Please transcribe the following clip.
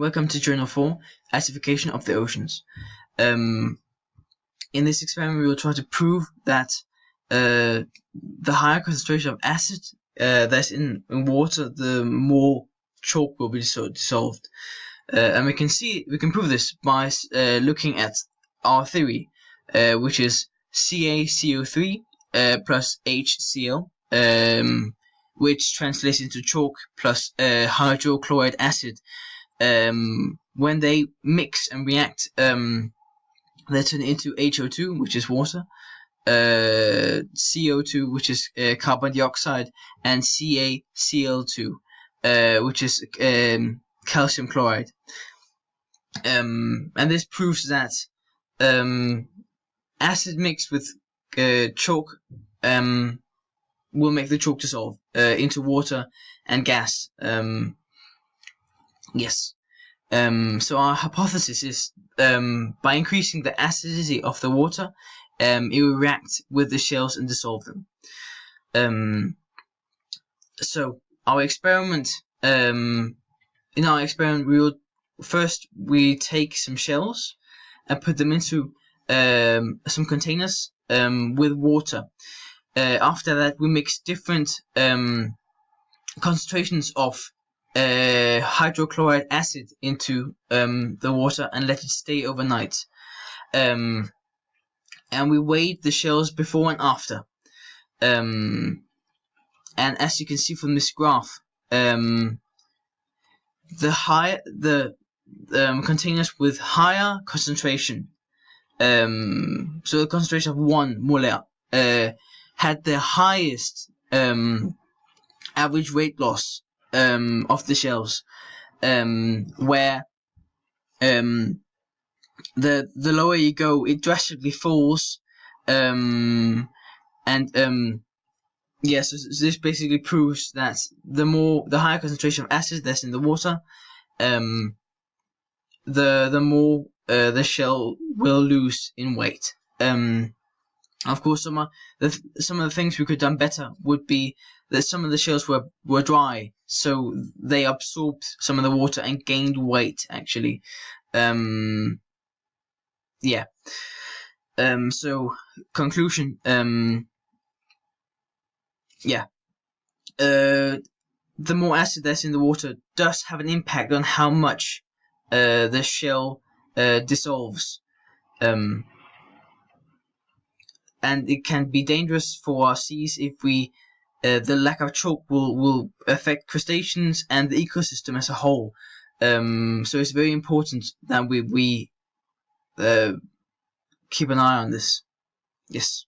Welcome to Journal 4, Acidification of the Oceans. In this experiment we will try to prove that the higher concentration of acid that's in water, the more chalk will be dissolved. And we can prove this by looking at our theory, which is CaCO3 plus HCl, which translates into chalk plus hydrochloric acid. When they mix and react, they turn into HO2, which is water, CO2, which is carbon dioxide, and CaCl2, which is calcium chloride. And this proves that acid mixed with chalk will make the chalk dissolve into water and gas. Yes. So our hypothesis is by increasing the acidity of the water, it will react with the shells and dissolve them. So our experiment, in our experiment, we take some shells and put them into some containers with water. After that, we mix different concentrations of hydrochloric acid into the water and let it stay overnight. And we weighed the shells before and after. And as you can see from this graph, the containers with higher concentration, so the concentration of 1 molar, had the highest average weight loss of the shells, where the lower you go, it drastically falls, so this basically proves that the higher concentration of acid that's in the water, the more the shell will lose in weight. Of course, some of the things we could have done better would be that some of the shells were dry, so they absorbed some of the water and gained weight, actually. So conclusion, the more acid that's in the water does have an impact on how much the shell dissolves. And it can be dangerous for our seas if the lack of chalk will affect crustaceans and the ecosystem as a whole. So it's very important that we keep an eye on this. Yes.